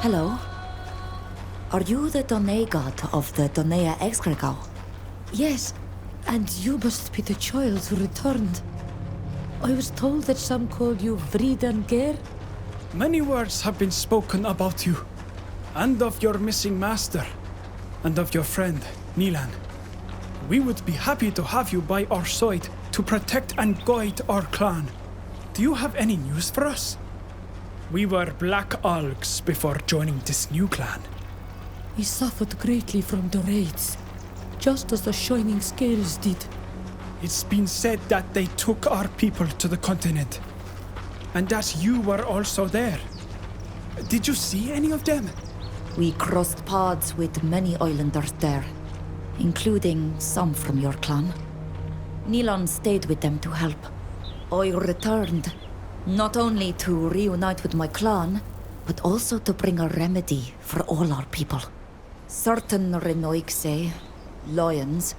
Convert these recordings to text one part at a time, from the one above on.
Hello. Are you the Donai god of the Donea Exgregau? Yes, and you must be the child who returned. I was told that some called you Vridan. Many words have been spoken about you, and of your missing master, and of your friend, Nilan. We would be happy to have you by our side to protect and guide our clan. Do you have any news for us? We were Black Algs before joining this new clan. We suffered greatly from the raids, just as the Shining Scales did. It's been said that they took our people to the continent, and that you were also there. Did you see any of them? We crossed paths with many islanders there, including some from your clan. Nilan stayed with them to help. I returned, not only to reunite with my clan, but also to bring a remedy for all our people. Certain Renoixe, lions,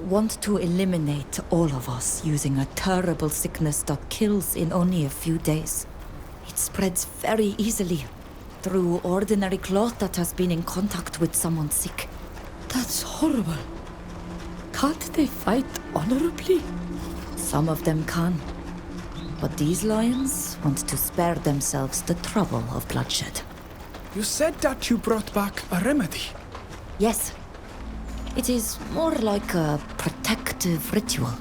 want to eliminate all of us using a terrible sickness that kills in only a few days. It spreads very easily through ordinary cloth that has been in contact with someone sick. That's horrible. Can't they fight honorably? Some of them can. But these lions want to spare themselves the trouble of bloodshed. You said that you brought back a remedy. Yes. It is more like a protective ritual.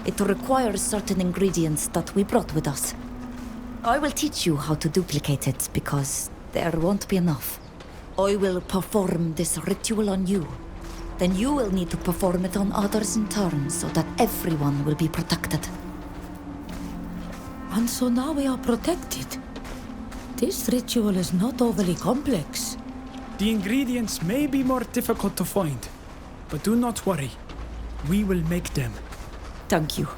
It requires certain ingredients that we brought with us. I will teach you how to duplicate it, because there won't be enough. I will perform this ritual on you. Then you will need to perform it on others in turn, so that everyone will be protected. And so now we are protected. This ritual is not overly complex. The ingredients may be more difficult to find, but do not worry. We will make them. Thank you.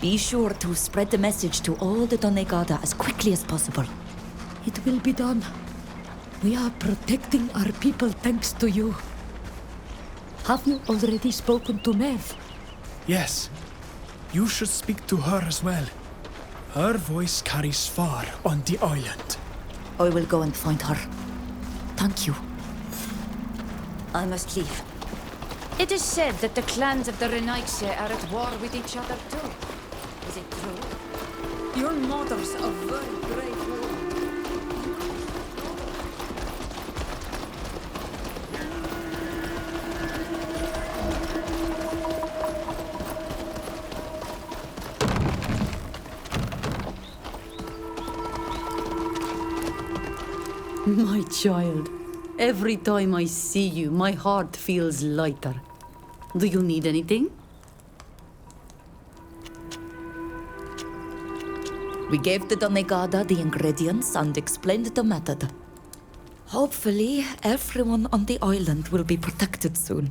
Be sure to spread the message to all the Donegada as quickly as possible. It will be done. We are protecting our people thanks to you. Have you already spoken to Mev? Yes. You should speak to her as well. Her voice carries far on the island. I will go and find her. Thank you. I must leave. It is said that the clans of the Renoixe are at war with each other too. Is it true? Your mother's a very brave woman. My child, every time I see you, my heart feels lighter. Do you need anything? We gave the Donegada the ingredients and explained the method. Hopefully, everyone on the island will be protected soon.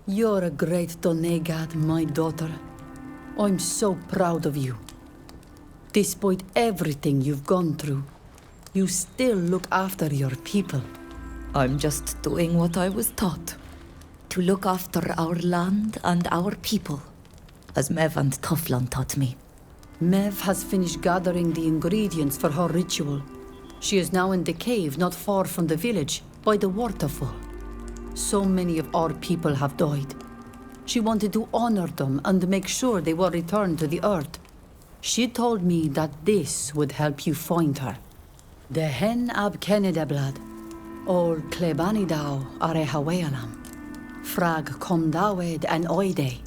You're a great Donegad, my daughter. I'm so proud of you. Despite everything you've gone through, you still look after your people. I'm just doing what I was taught. To look after our land and our people, as Mev and Toflan taught me. Mev has finished gathering the ingredients for her ritual. She is now in the cave not far from the village, by the waterfall. So many of our people have died. She wanted to honor them and make sure they were returned to the earth. She told me that this would help you find her. The hen ab Kennedeblad, or Klebanidau are Hawayalam, Frag Komdawed and Oide.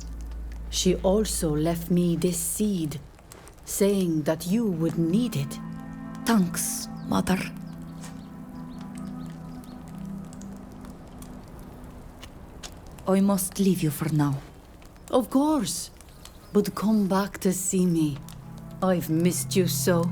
She also left me this seed, saying that you would need it. Thanks, Mother. I must leave you for now. Of course, but come back to see me. I've missed you so.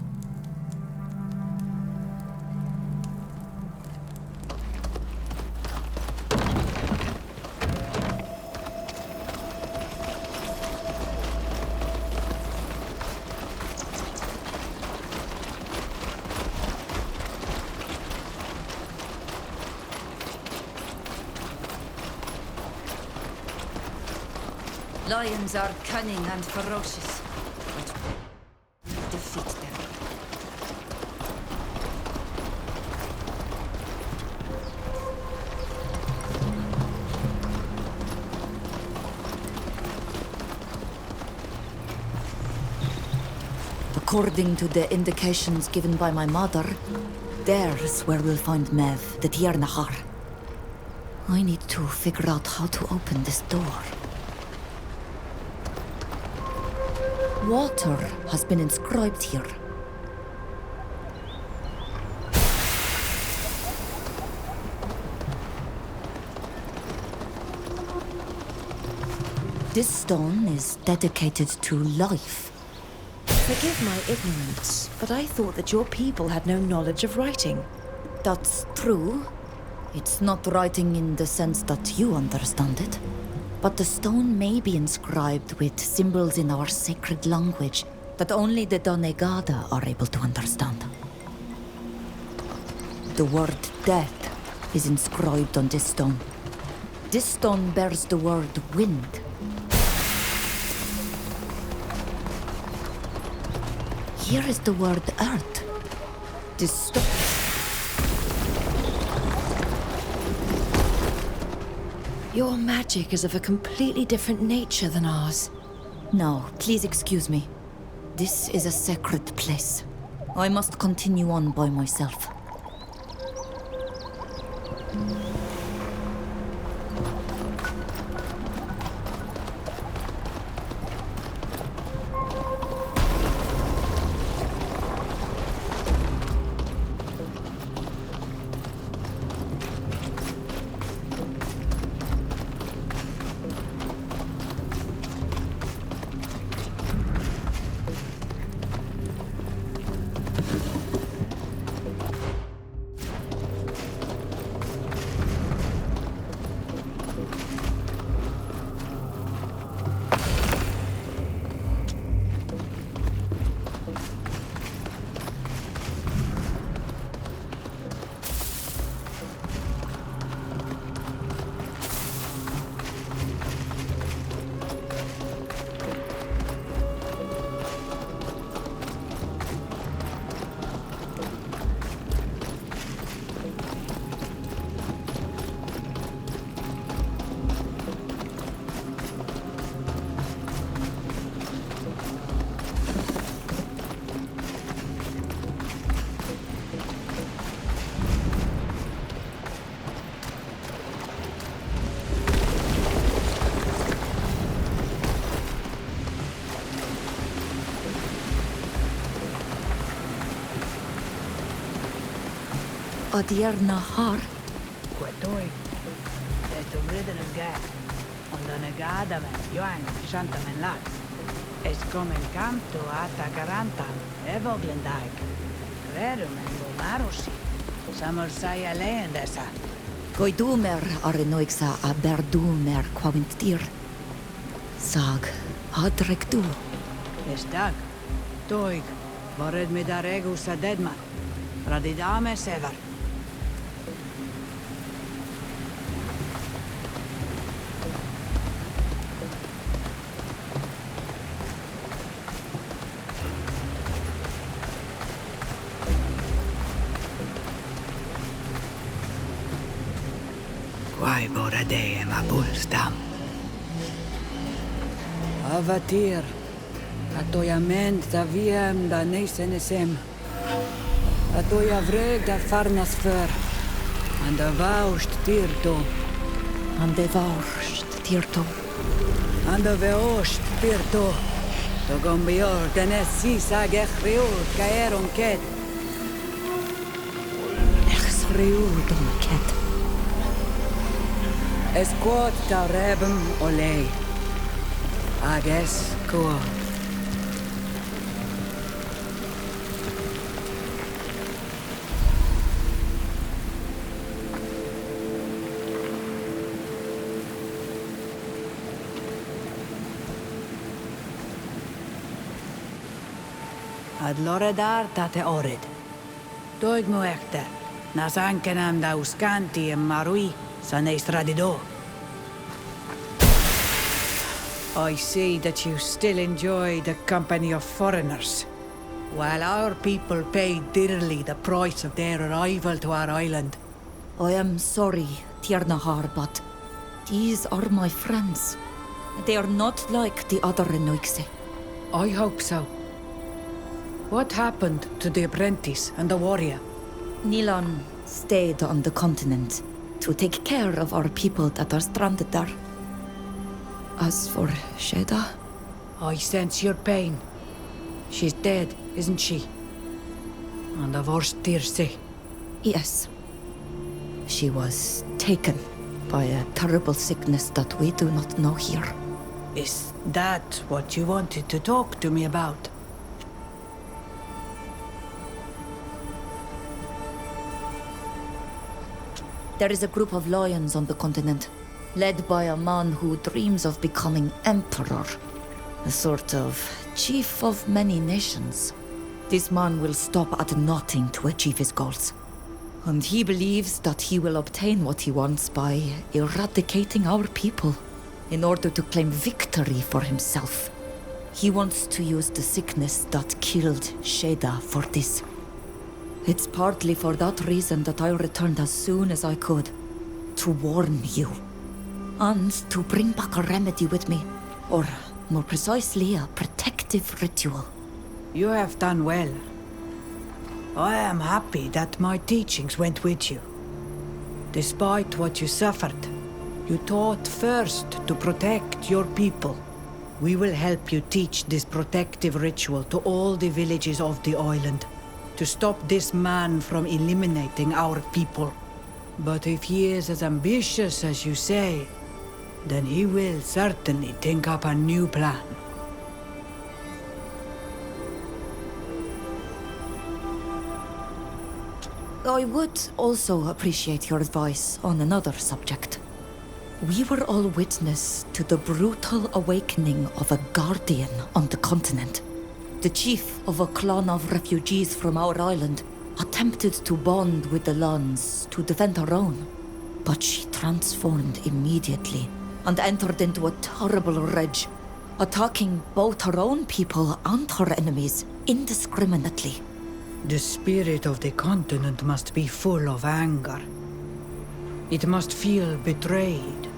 Lions are cunning and ferocious, but defeat them. According to the indications given by my mother, there's where we'll find Mev, the Tiernahar. I need to figure out how to open this door. Water has been inscribed here. This stone is dedicated to life. Forgive my ignorance, but I thought that your people had no knowledge of writing. That's true. It's not writing in the sense that you understand it. But the stone may be inscribed with symbols in our sacred language that only the Donegada are able to understand. The word death is inscribed on this stone. This stone bears the word wind. Here is the word earth. This stone. Your magic is of a completely different nature than ours. No, please excuse me. This is a sacred place. I must continue on by myself. Tiernahar. Quetoi, esto breder en gat, onda negada men, joan, shanta men lat. Es come il canto ata garantan, evoglendag. Rerum en gomarosi, samorsai alleen dessa. Goidumer arenoixa a berdumer quavintir. Sag, adrek du. Es dag, toig, vared me da regus a dedman, radidame sever. Quai borade ma bulstam. Avatir, atoyament da wiem da nesenesem. Atoya vreg da farnas för. And da vaust tirto. An de vaurst tirto. And da veost tirto. To gombior tenes sisa gechriut caeron ket. Echs reudon ket. Es quod da rebem olei. Ages quo. Ad loredar tate orid. Doig mu echte. Nas ankenam da uscanti e marui san estradido. I see that you still enjoy the company of foreigners, while our people paid dearly the price of their arrival to our island. I am sorry, Tiernahar, but these are my friends. They are not like the other Renoixe. I hope so. What happened to the apprentice and the warrior? Nilan stayed on the continent to take care of our people that are stranded there. As for Sheda, I sense your pain. She's dead, isn't she? And the worst Tirsi. yes. She was taken by a terrible sickness that we do not know here. Is that what you wanted to talk to me about? There is a group of lions on the continent, led by a man who dreams of becoming emperor. A sort of chief of many nations. This man will stop at nothing to achieve his goals. And he believes that he will obtain what he wants by eradicating our people in order to claim victory for himself. He wants to use the sickness that killed Sheda for this. It's partly for that reason that I returned as soon as I could, to warn you. And to bring back a remedy with me, or more precisely, a protective ritual. You have done well. I am happy that my teachings went with you. Despite what you suffered, you taught first to protect your people. We will help you teach this protective ritual to all the villages of the island, to stop this man from eliminating our people. But if he is as ambitious as you say, then he will certainly think up a new plan. I would also appreciate your advice on another subject. We were all witness to the brutal awakening of a guardian on the continent. The chief of a clan of refugees from our island attempted to bond with the Lans to defend her own, but she transformed immediately and entered into a terrible rage, attacking both her own people and her enemies indiscriminately. The spirit of the continent must be full of anger. It must feel betrayed,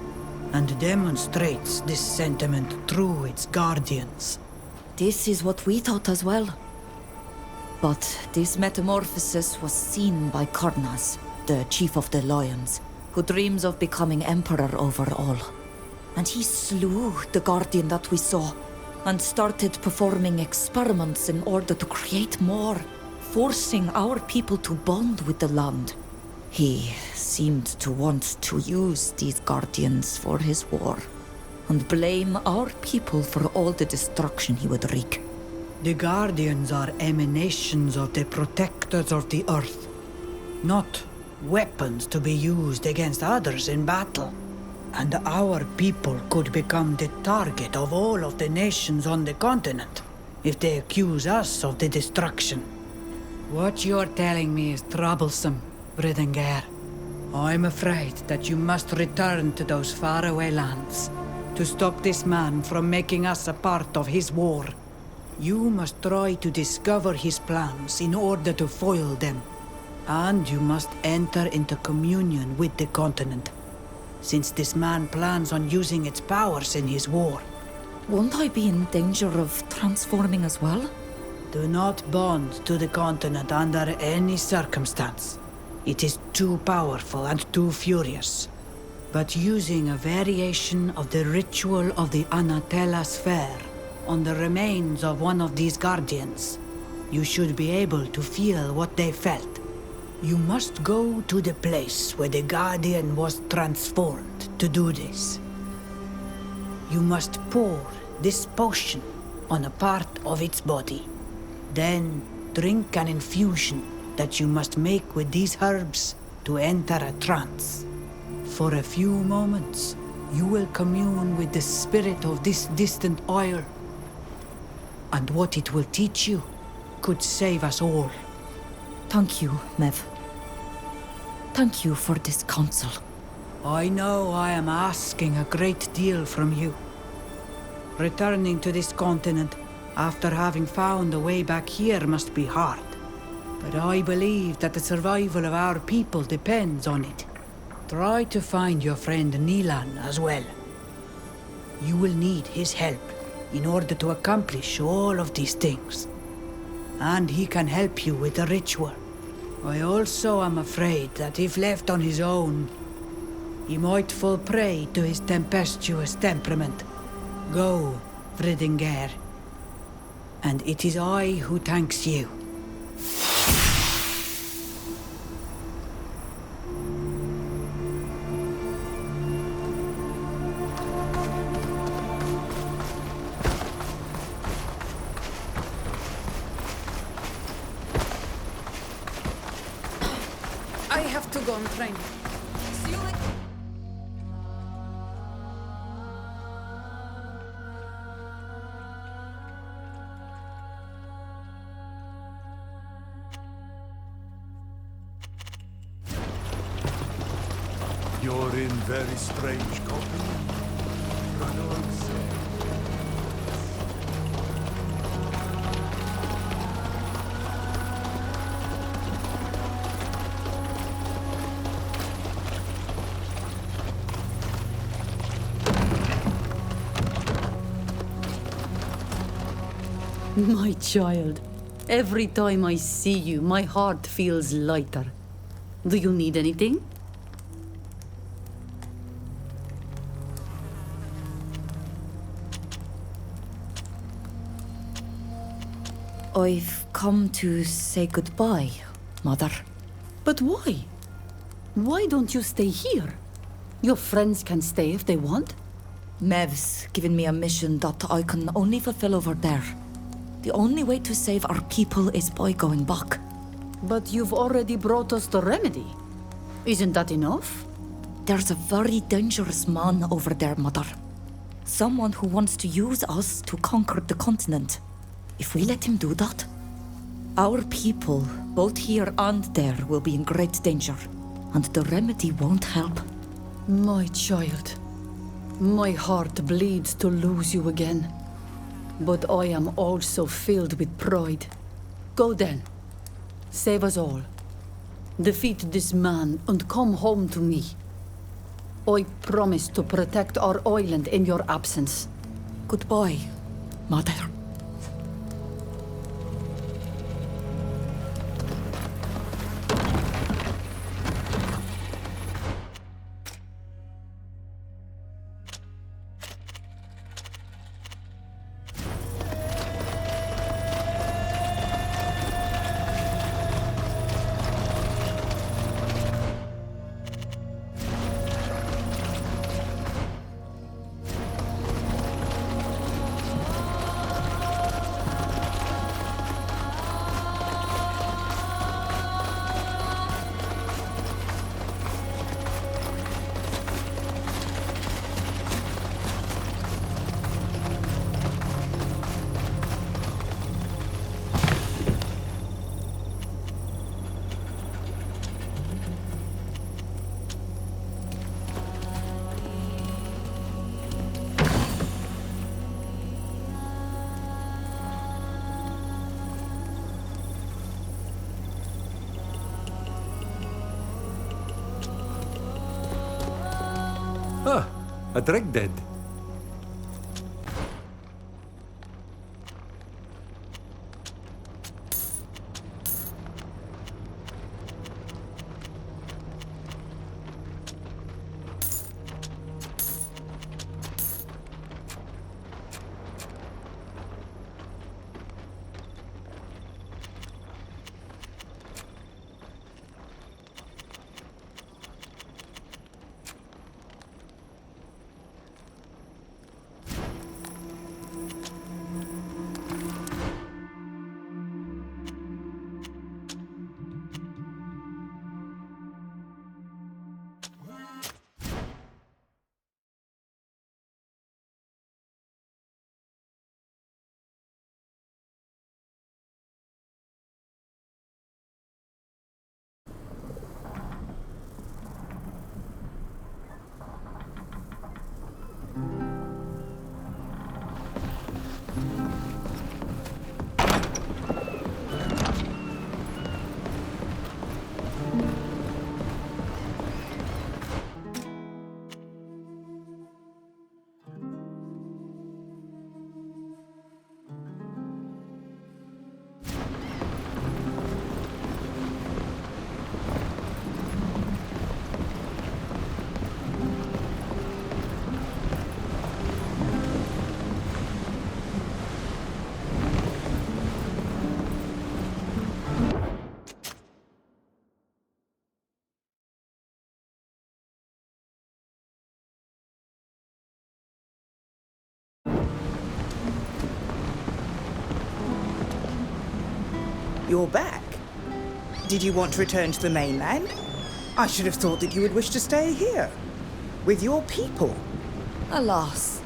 and demonstrates this sentiment through its guardians. This is what we thought as well. But this metamorphosis was seen by Karnas, the chief of the lions, who dreams of becoming emperor over all. And he slew the guardian that we saw, and started performing experiments in order to create more, forcing our people to bond with the land. He seemed to want to use these guardians for his war, and blame our people for all the destruction he would wreak. The guardians are emanations of the protectors of the earth, not weapons to be used against others in battle. And our people could become the target of all of the nations on the continent if they accuse us of the destruction. What you're telling me is troublesome, Bridengar. I'm afraid that you must return to those faraway lands to stop this man from making us a part of his war. You must try to discover his plans in order to foil them. And you must enter into communion with the continent, since this man plans on using its powers in his war. Won't I be in danger of transforming as well? Do not bond to the continent under any circumstance. It is too powerful and too furious. But using a variation of the ritual of the Anatella sphere on the remains of one of these guardians, you should be able to feel what they felt. You must go to the place where the guardian was transformed to do this. You must pour this potion on a part of its body. Then drink an infusion that you must make with these herbs to enter a trance. For a few moments, you will commune with the spirit of this distant isle. And what it will teach you could save us all. Thank you, Mev. Thank you for this counsel. I know I am asking a great deal from you. Returning to this continent after having found a way back here must be hard. But I believe that the survival of our people depends on it. Try to find your friend Nilan as well. You will need his help in order to accomplish all of these things. and he can help you with the ritual. I also am afraid that if left on his own, he might fall prey to his tempestuous temperament. Go, Vridingare, and it is I who thanks you. I have to go on training. See you later. You're in very strange company. Ronald said. My child, every time I see you, my heart feels lighter. Do you need anything? I've come to say goodbye, Mother. But why? Why don't you stay here? Your friends can stay if they want. Mev's given me a mission that I can only fulfill over there. The only way to save our people is by going back. But you've already brought us the remedy. Isn't that enough? There's a very dangerous man over there, Mother. Someone who wants to use us to conquer the continent. If we let him do that, our people, both here and there, will be in great danger. And the remedy won't help. My child, my heart bleeds to lose you again. But I am also filled with pride. Go then. Save us all. Defeat this man and come home to me. I promise to protect our island in your absence. Goodbye, Mother. Ah, a drag dead. You're back. Did you want to return to the mainland? I should have thought that you would wish to stay here, with your people. Alas,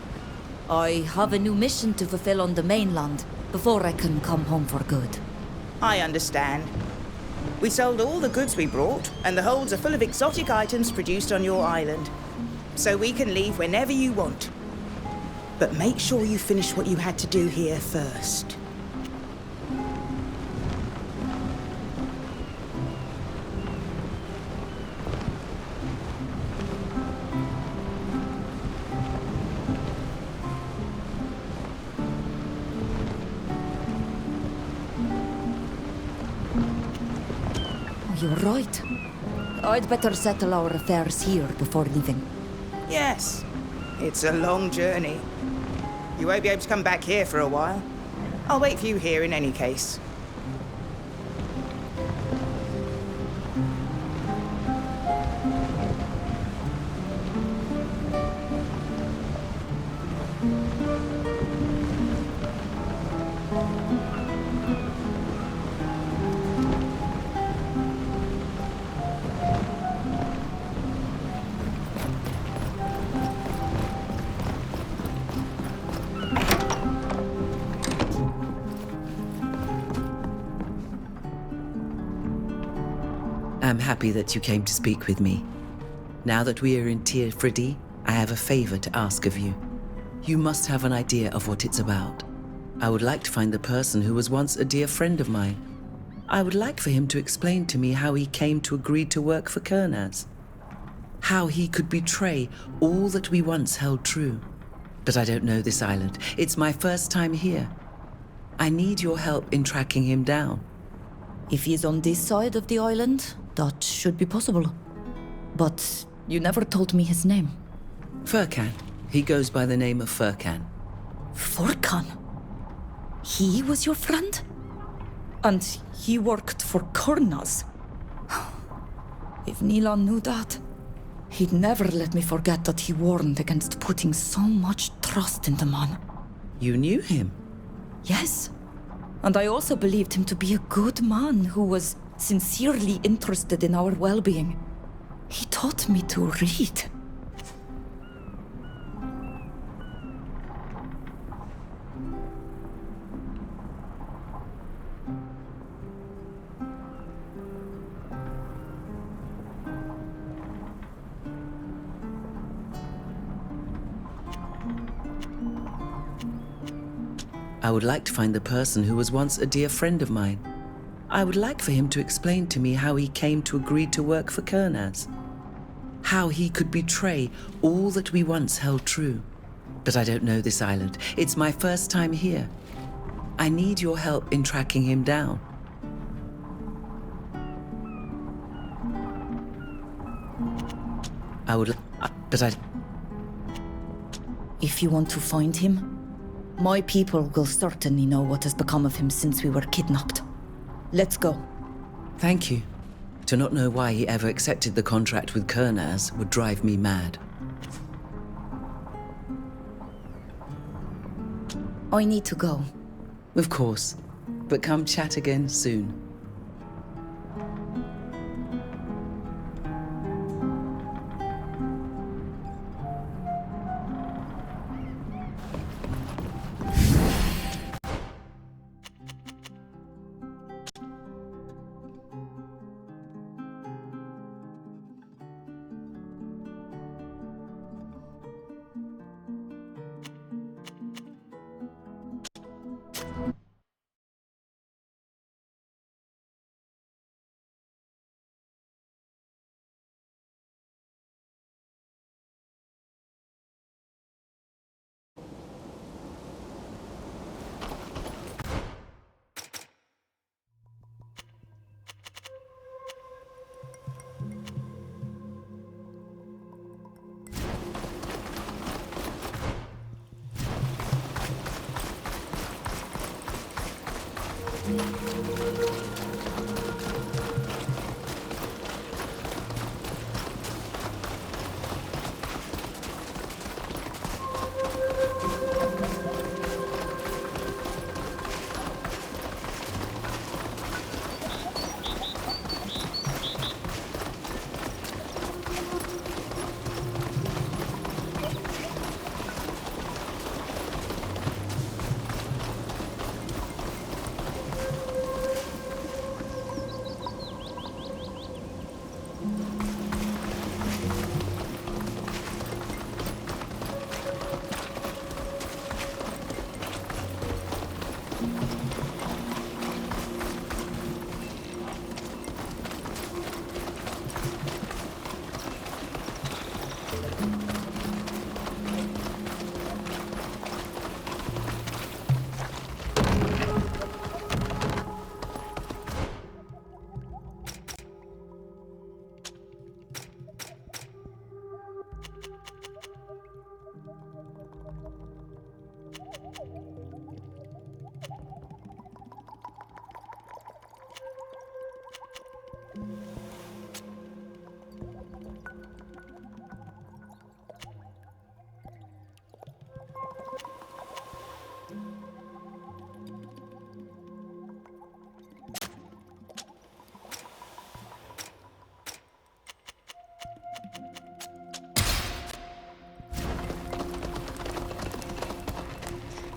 I have a new mission to fulfill on the mainland before I can come home for good. I understand. We sold all the goods we brought, and the holds are full of exotic items produced on your island. So we can leave whenever you want. But make sure you finish what you had to do here first. You're right. I'd better settle our affairs here before leaving. Yes, it's a long journey. You won't be able to come back here for a while. I'll wait for you here in any case. I'm happy that you came to speak with me. Now that we are in Tir Fridi, I have a favor to ask of you. You must have an idea of what it's about. I would like to find the person who was once a dear friend of mine. I would like for him to explain to me how he came to agree to work for Kernaz. How he could betray all that we once held true. But I don't know this island. It's my first time here. I need your help in tracking him down. If he's on this side of the island, that should be possible. But you never told me his name. Furkan. He goes by the name of Furkan. Furkan? He was your friend? And he worked for Kernaz? If Nilan knew that, he'd never let me forget that he warned against putting so much trust in the man. You knew him? Yes. And I also believed him to be a good man who was sincerely interested in our well-being. He taught me to read. I would like to find the person who was once a dear friend of mine. I would like for him to explain to me how he came to agree to work for Kernaz. How he could betray all that we once held true. But I don't know this island. It's my first time here. I need your help in tracking him down. If you want to find him, my people will certainly know what has become of him since we were kidnapped. Let's go. Thank you. To not know why he ever accepted the contract with Kernaz would drive me mad. I need to go. Of course. But come chat again soon.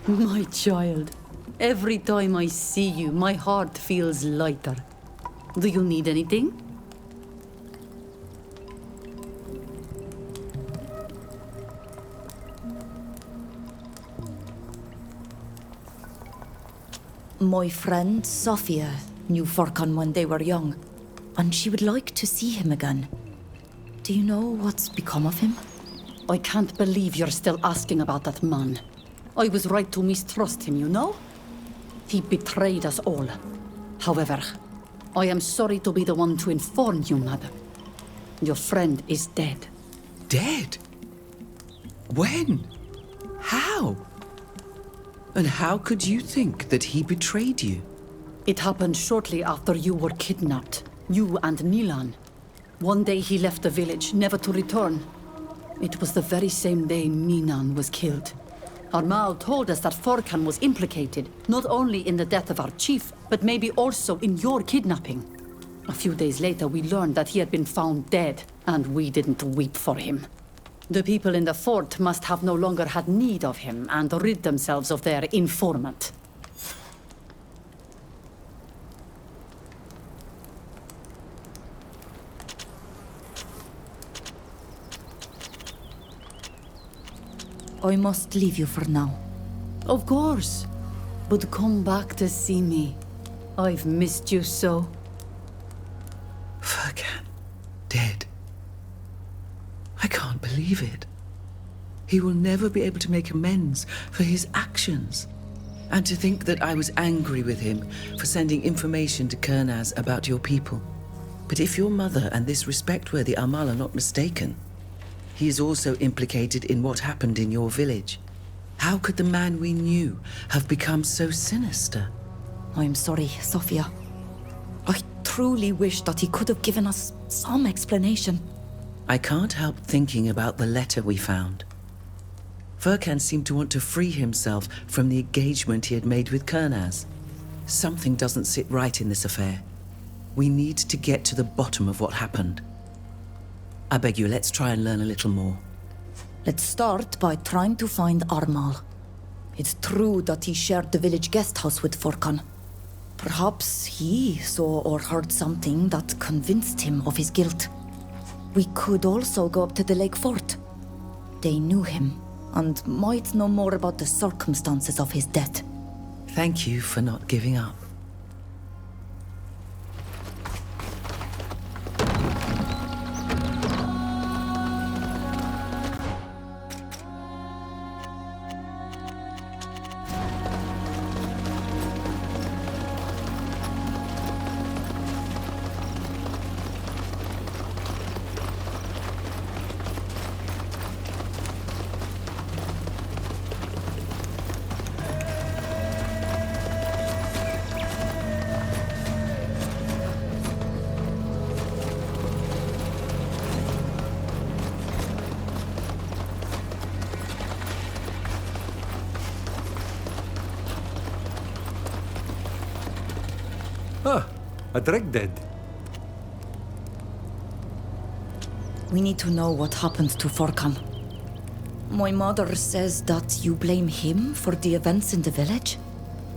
My child, every time I see you, my heart feels lighter. Do you need anything? My friend Sophia knew Furkan when they were young, and she would like to see him again. Do you know what's become of him? I can't believe you're still asking about that man. I was right to mistrust him, you know? He betrayed us all. However, I am sorry to be the one to inform you, madam. Your friend is dead. Dead? When? How? And how could you think that he betrayed you? It happened shortly after you were kidnapped. You and Nilan. One day he left the village, never to return. It was the very same day Minan was killed. Armal told us that Furkan was implicated, not only in the death of our chief, but maybe also in your kidnapping. A few days later, we learned that he had been found dead, and we didn't weep for him. The people in the fort must have no longer had need of him and rid themselves of their informant. I must leave you for now. Of course. But come back to see me. I've missed you so. Furkan, dead. I can't believe it. He will never be able to make amends for his actions. And to think that I was angry with him for sending information to Kurnaz about your people. But if your mother and this respect-worthy Armal are not mistaken, he is also implicated in what happened in your village. How could the man we knew have become so sinister? I'm sorry, Sophia. I truly wish that he could have given us some explanation. I can't help thinking about the letter we found. Furkan seemed to want to free himself from the engagement he had made with Kurnaz. Something doesn't sit right in this affair. We need to get to the bottom of what happened. I beg you, let's try and learn a little more. Let's start by trying to find Armal. It's true that he shared the village guest house with Furkan. Perhaps he saw or heard something that convinced him of his guilt. We could also go up to the lake fort. They knew him and might know more about the circumstances of his death. Thank you for not giving up. A dreg dead. We need to know what happened to Furkan. My mother says that you blame him for the events in the village?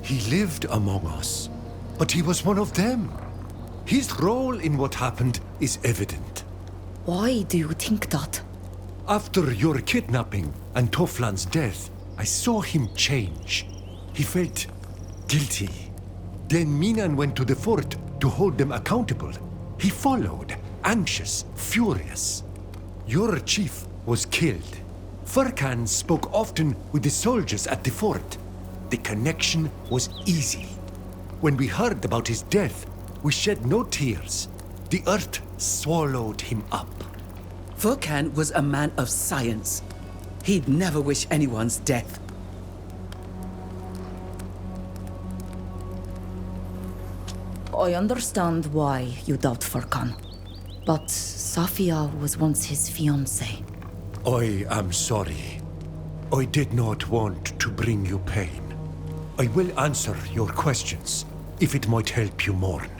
He lived among us, but he was one of them. His role in what happened is evident. Why do you think that? After your kidnapping and Toflan's death, I saw him change. He felt guilty. Then Minan went to the fort to hold them accountable. He followed, anxious, furious. Your chief was killed. Furkan spoke often with the soldiers at the fort. The connection was easy. When we heard about his death, we shed no tears. The earth swallowed him up. Furkan was a man of science. He'd never wish anyone's death. I understand why you doubt Furkan. But Safia was once his fiancée. I am sorry. I did not want to bring you pain. I will answer your questions, if it might help you mourn.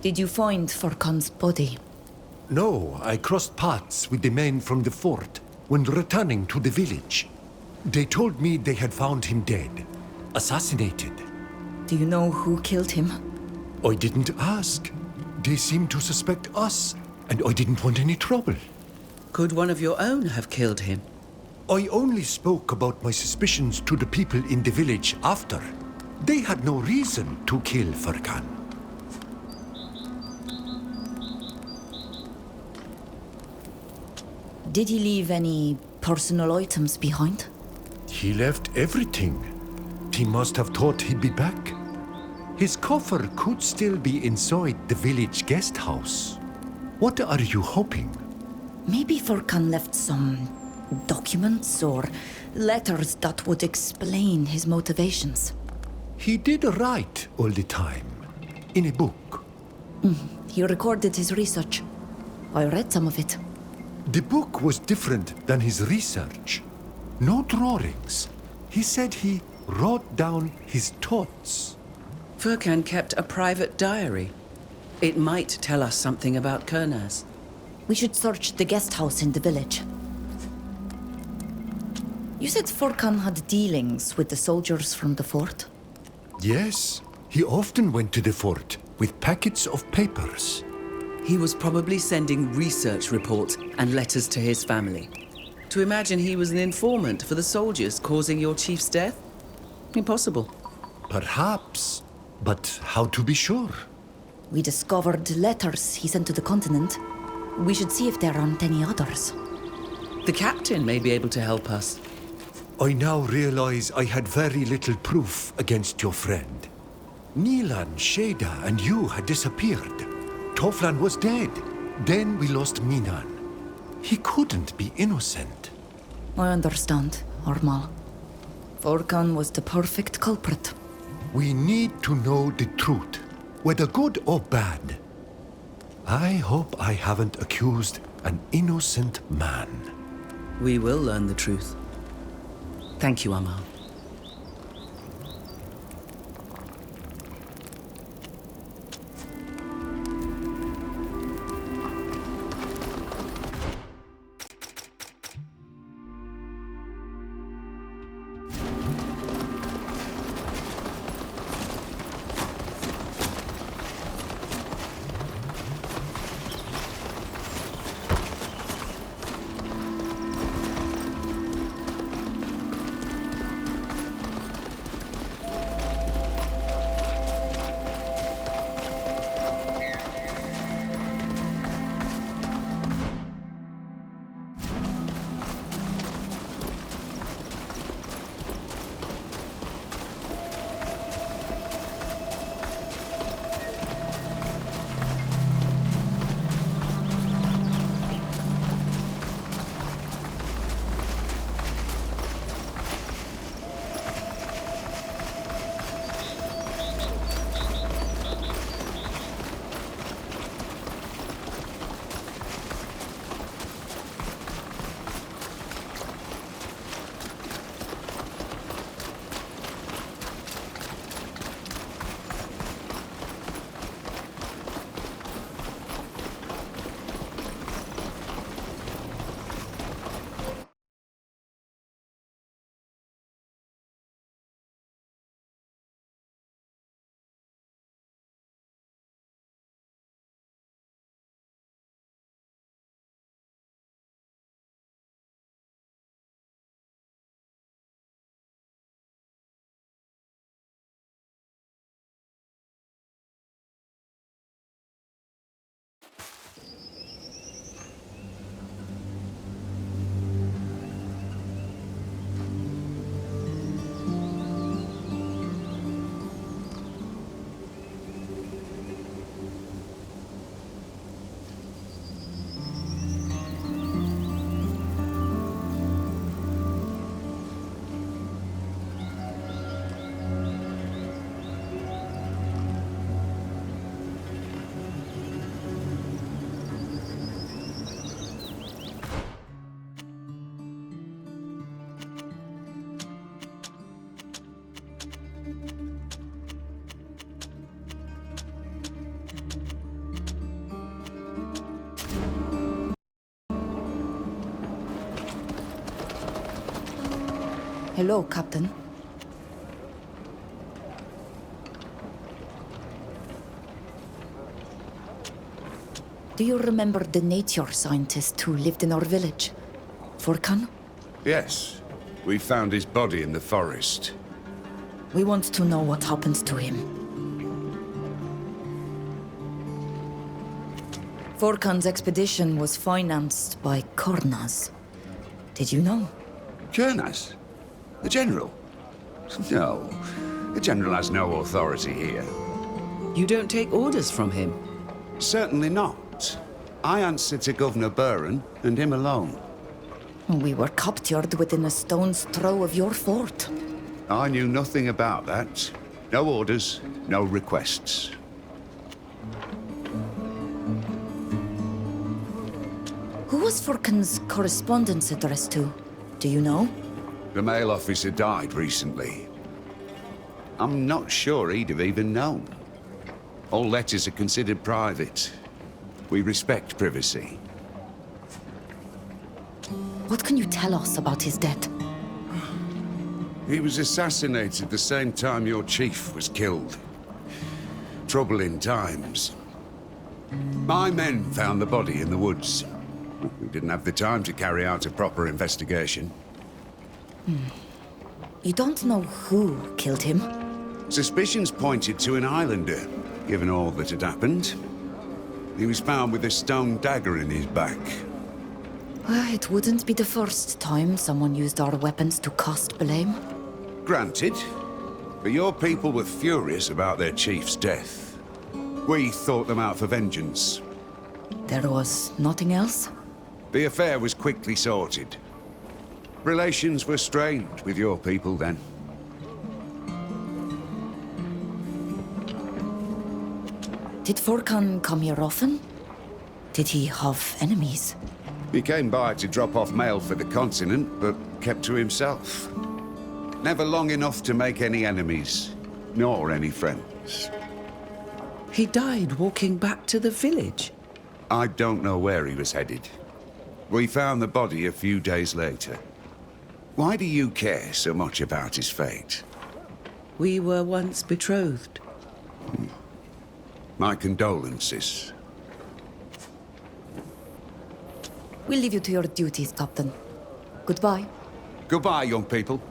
Did you find Furkan's body? No, I crossed paths with the men from the fort when returning to the village. They told me they had found him dead, assassinated. Do you know who killed him? I didn't ask. They seemed to suspect us, and I didn't want any trouble. Could one of your own have killed him? I only spoke about my suspicions to the people in the village after. They had no reason to kill Furkan. Did he leave any personal items behind? He left everything. He must have thought he'd be back. His coffer could still be inside the village guest house. What are you hoping? Maybe Furkan left some documents or letters that would explain his motivations. He did write all the time, in a book. He recorded his research. I read some of it. The book was different than his research. No drawings. He said he wrote down his thoughts. Furkan kept a private diary. It might tell us something about Kurnaz. We should search the guest house in the village. You said Furkan had dealings with the soldiers from the fort? Yes, he often went to the fort with packets of papers. He was probably sending research reports and letters to his family. To imagine he was an informant for the soldiers causing your chief's death? Impossible. Perhaps, but how to be sure? We discovered letters he sent to the continent. We should see if there aren't any others. The captain may be able to help us. I now realize I had very little proof against your friend. Nilan, Sheda, and you had disappeared. Toflan was dead. Then we lost Minan. He couldn't be innocent. I understand, Ormal. Furkan was the perfect culprit. We need to know the truth, whether good or bad. I hope I haven't accused an innocent man. We will learn the truth. Thank you, Amal. Hello, Captain. Do you remember the nature scientist who lived in our village? Furkan? Yes. We found his body in the forest. We want to know what happened to him. Furkan's expedition was financed by Kornaz. Did you know? Kernas? The General? No. The General has no authority here. You don't take orders from him? Certainly not. I answer to Governor Buren, and him alone. We were captured within a stone's throw of your fort. I knew nothing about that. No orders, no requests. Who was Furkan's correspondence addressed to? Do you know? The mail officer died recently. I'm not sure he'd have even known. All letters are considered private. We respect privacy. What can you tell us about his death? He was assassinated the same time your chief was killed. Troubling times. My men found the body in the woods. We didn't have the time to carry out a proper investigation. You don't know who killed him? Suspicions pointed to an islander, given all that had happened. He was found with a stone dagger in his back. It wouldn't be the first time someone used our weapons to cast blame. Granted, but your people were furious about their chief's death. We thought them out for vengeance. There was nothing else? The affair was quickly sorted. Relations were strained with your people then. Did Furkan come here often? Did he have enemies? He came by to drop off mail for the continent, but kept to himself. Never long enough to make any enemies, nor any friends. He died walking back to the village. I don't know where he was headed. We found the body a few days later. Why do you care so much about his fate? We were once betrothed. My condolences. We'll leave you to your duties, Captain. Goodbye. Goodbye, young people.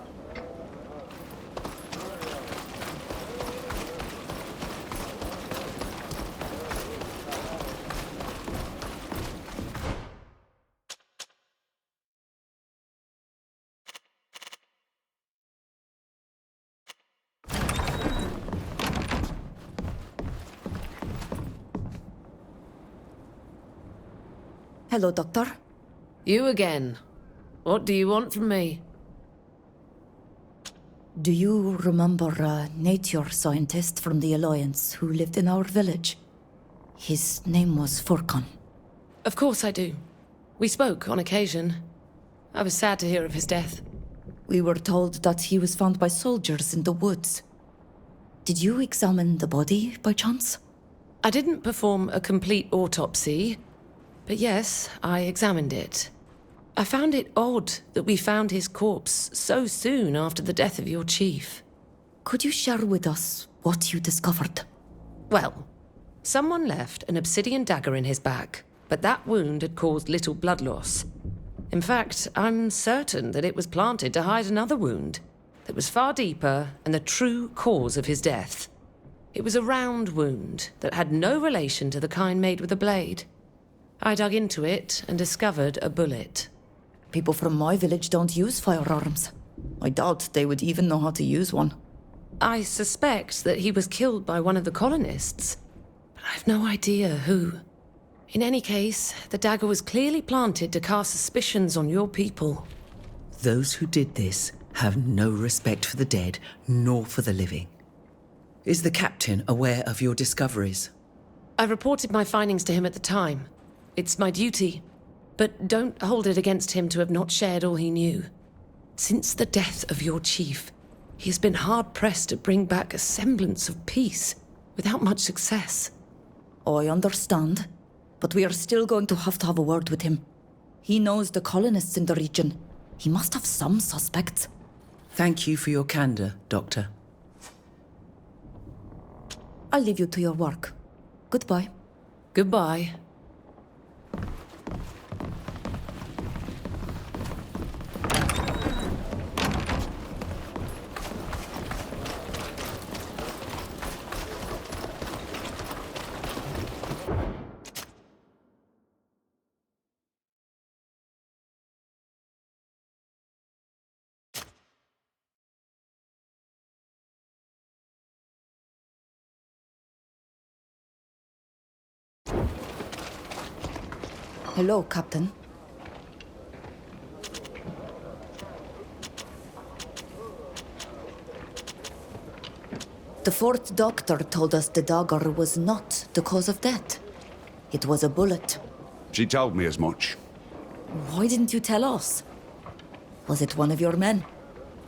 Hello, Doctor. You again. What do you want from me? Do you remember a nature scientist from the Alliance who lived in our village? His name was Furkan. Of course I do. We spoke on occasion. I was sad to hear of his death. We were told that he was found by soldiers in the woods. Did you examine the body by chance? I didn't perform a complete autopsy, but yes, I examined it. I found it odd that we found his corpse so soon after the death of your chief. Could you share with us what you discovered? Well, someone left an obsidian dagger in his back, but that wound had caused little blood loss. In fact, I'm certain that it was planted to hide another wound that was far deeper and the true cause of his death. It was a round wound that had no relation to the kind made with a blade. I dug into it and discovered a bullet. People from my village don't use firearms. I doubt they would even know how to use one. I suspect that he was killed by one of the colonists, but I've no idea who. In any case, the dagger was clearly planted to cast suspicions on your people. Those who did this have no respect for the dead, nor for the living. Is the captain aware of your discoveries? I reported my findings to him at the time. It's my duty. But don't hold it against him to have not shared all he knew. Since the death of your chief, he has been hard-pressed to bring back a semblance of peace, without much success. I understand, but we are still going to have a word with him. He knows the colonists in the region. He must have some suspects. Thank you for your candor, Doctor. I'll leave you to your work. Goodbye. Goodbye. Hello, Captain. The fourth doctor told us the dagger was not the cause of death. It was a bullet. She told me as much. Why didn't you tell us? Was it one of your men?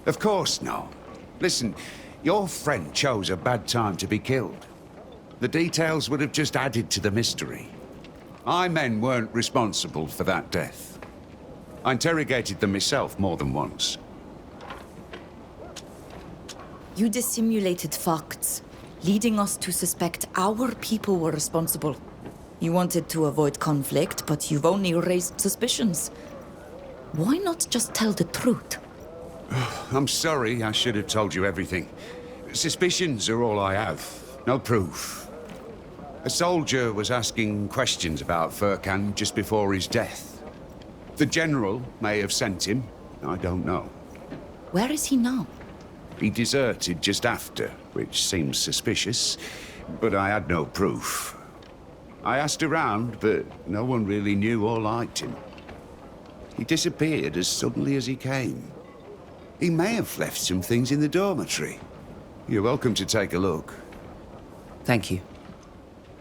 Of course not. Listen, your friend chose a bad time to be killed. The details would have just added to the mystery. My men weren't responsible for that death. I interrogated them myself more than once. You dissimulated facts, leading us to suspect our people were responsible. You wanted to avoid conflict, but you've only raised suspicions. Why not just tell the truth? I'm sorry, I should have told you everything. Suspicions are all I have, no proof. A soldier was asking questions about Furkan just before his death. The general may have sent him, I don't know. Where is he now? He deserted just after, which seems suspicious, but I had no proof. I asked around, but no one really knew or liked him. He disappeared as suddenly as he came. He may have left some things in the dormitory. You're welcome to take a look. Thank you.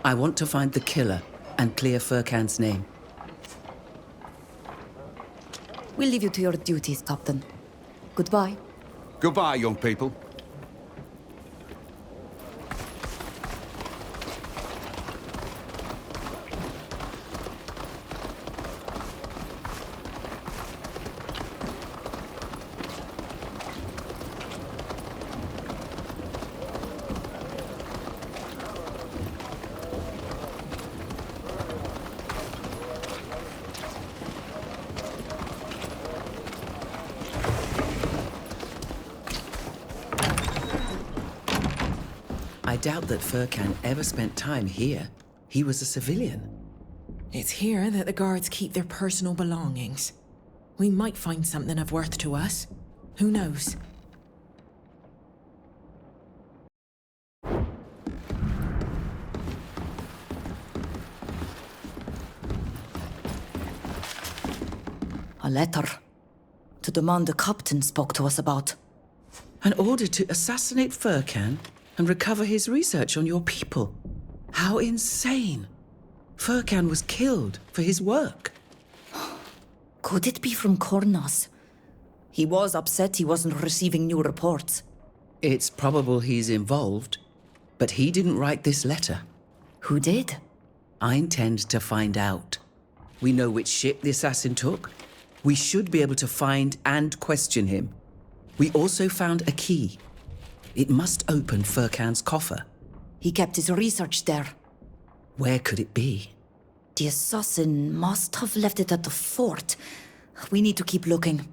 I want to find the killer and clear Furkan's name. We'll leave you to your duties, Captain. Goodbye. Goodbye, young people. I doubt that Furkan ever spent time here. He was a civilian. It's here that the guards keep their personal belongings. We might find something of worth to us. Who knows? A letter. To the man the captain spoke to us about. An order to assassinate Furkan and recover his research on your people. How insane! Furkan was killed for his work. Could it be from Kornas? He was upset he wasn't receiving new reports. It's probable he's involved, but he didn't write this letter. Who did? I intend to find out. We know which ship the assassin took. We should be able to find and question him. We also found a key. It must open Furkan's coffer. He kept his research there. Where could it be? The assassin must have left it at the fort. We need to keep looking.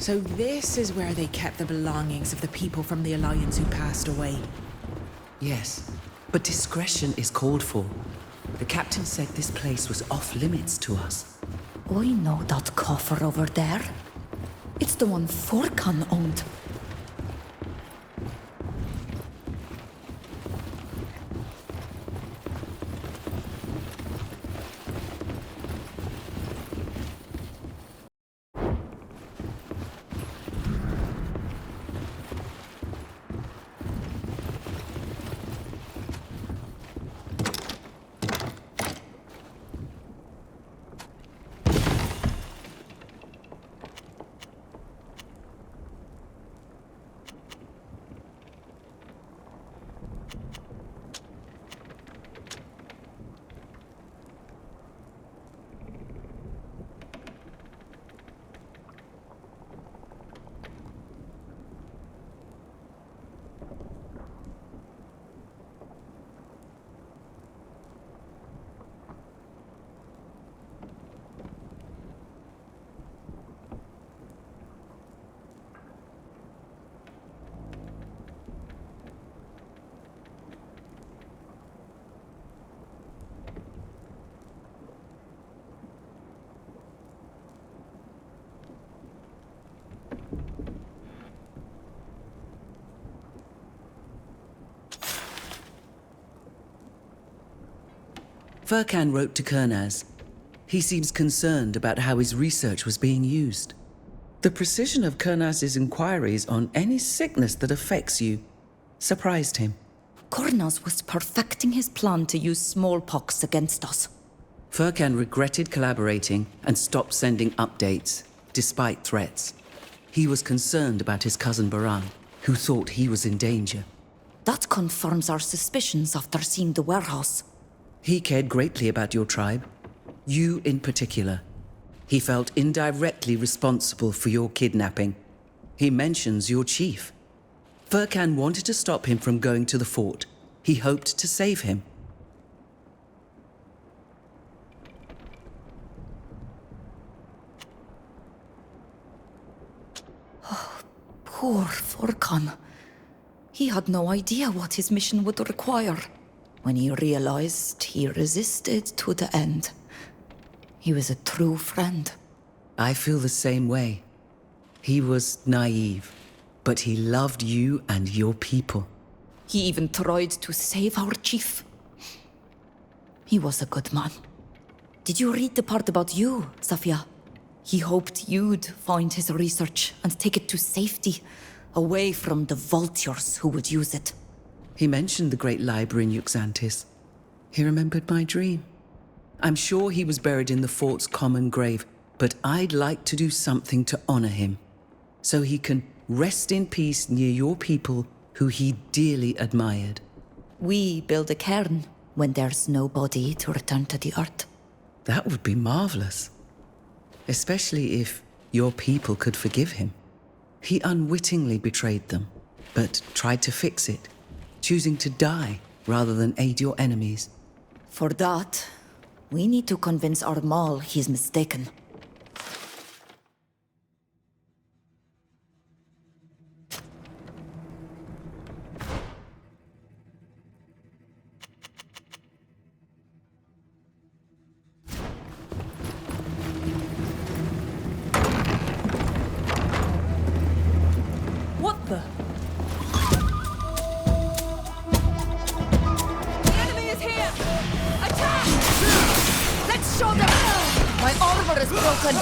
So this is where they kept the belongings of the people from the Alliance who passed away. Yes, but discretion is called for. The captain said this place was off limits to us. I know that coffer over there. It's the one Furkan owned. Furkan wrote to Kurnaz. He seems concerned about how his research was being used. The precision of Kurnaz's inquiries on any sickness that affects you surprised him. Kurnaz was perfecting his plan to use smallpox against us. Furkan regretted collaborating and stopped sending updates, despite threats. He was concerned about his cousin Baran, who thought he was in danger. That confirms our suspicions after seeing the warehouse. He cared greatly about your tribe, you in particular. He felt indirectly responsible for your kidnapping. He mentions your chief. Furkan wanted to stop him from going to the fort. He hoped to save him. Poor Furkan. He had no idea what his mission would require. When he realized, he resisted to the end. He was a true friend. I feel the same way. He was naive, but he loved you and your people. He even tried to save our chief. He was a good man. Did you read the part about you, Safia? He hoped you'd find his research and take it to safety, away from the vultures who would use it. He mentioned the great library in Yuxantis. He remembered my dream. I'm sure he was buried in the fort's common grave, but I'd like to do something to honor him, so he can rest in peace near your people who he dearly admired. We build a cairn when there's no body to return to the earth. That would be marvelous. Especially if your people could forgive him. He unwittingly betrayed them, but tried to fix it, choosing to die rather than aid your enemies. For that, we need to convince Armal he's mistaken. What the? The enemy is here! Attack! Let's show them! My armor is broken!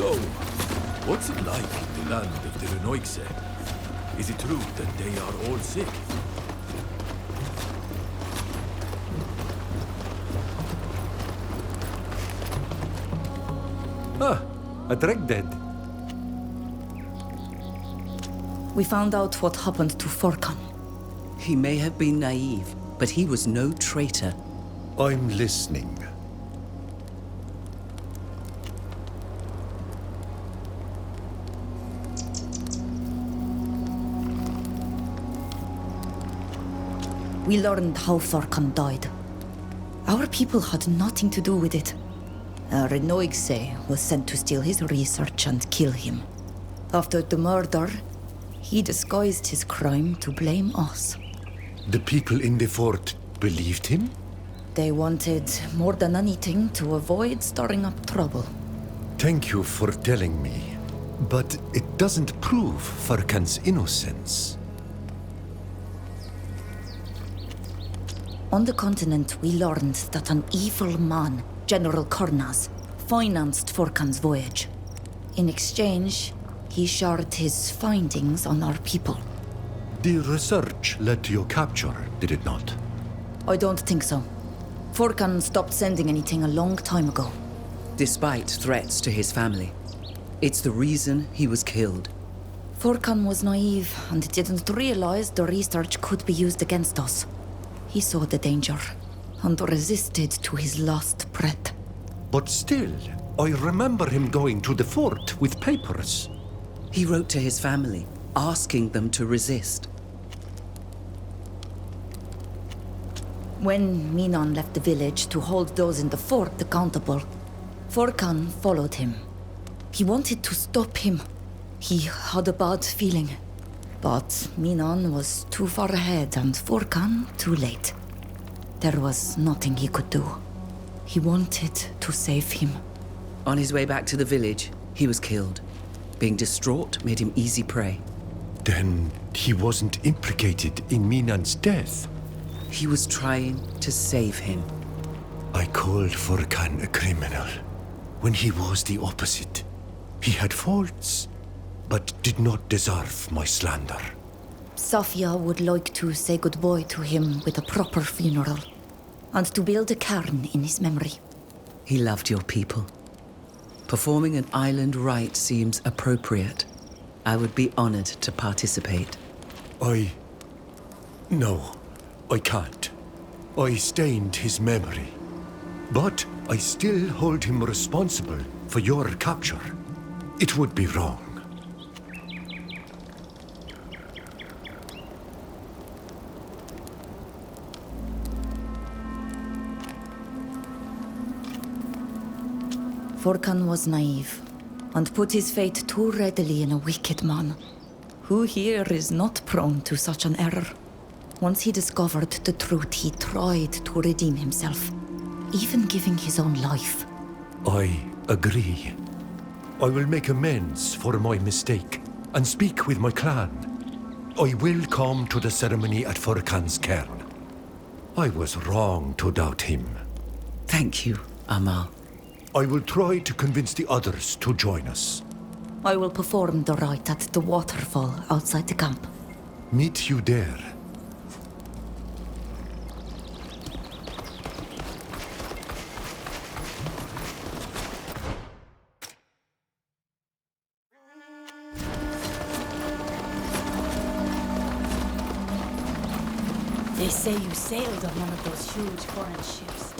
So, what's it like in the land of the Renoixe? Is it true that they are all sick? Ah, a drag dead. We found out what happened to Forkan. He may have been naive, but he was no traitor. I'm listening. We learned how Forkan died. Our people had nothing to do with it. Renoigse was sent to steal his research and kill him. After the murder, he disguised his crime to blame us. The people in the fort believed him? They wanted, more than anything, to avoid stirring up trouble. Thank you for telling me. But it doesn't prove Forkan's innocence. On the continent, we learned that an evil man, General Kornaz, financed Forkan's voyage. In exchange, he shared his findings on our people. The research led to your capture, did it not? I don't think so. Forkan stopped sending anything a long time ago. Despite threats to his family. It's the reason he was killed. Forkan was naive and didn't realize the research could be used against us. He saw the danger and resisted to his last breath. But still, I remember him going to the fort with papers. He wrote to his family, asking them to resist. When Minan left the village to hold those in the fort accountable, Forkan followed him. He wanted to stop him. He had a bad feeling. But Minan was too far ahead and Forkan too late. There was nothing he could do. He wanted to save him. On his way back to the village, he was killed. Being distraught made him easy prey. Then he wasn't implicated in Minan's death. He was trying to save him. I called Forkan a criminal, when he was the opposite. He had faults, but did not deserve my slander. Safia would like to say goodbye to him with a proper funeral, and to build a cairn in his memory. He loved your people. Performing an island rite seems appropriate. I would be honored to participate. No, I can't. I stained his memory. But I still hold him responsible for your capture. It would be wrong. Forkan was naive, and put his fate too readily in a wicked man. Who here is not prone to such an error? Once he discovered the truth, he tried to redeem himself, even giving his own life. I agree. I will make amends for my mistake and speak with my clan. I will come to the ceremony at Forkan's cairn. I was wrong to doubt him. Thank you, Amal. I will try to convince the others to join us. I will perform the rite at the waterfall outside the camp. Meet you there. They say you sailed on one of those huge foreign ships.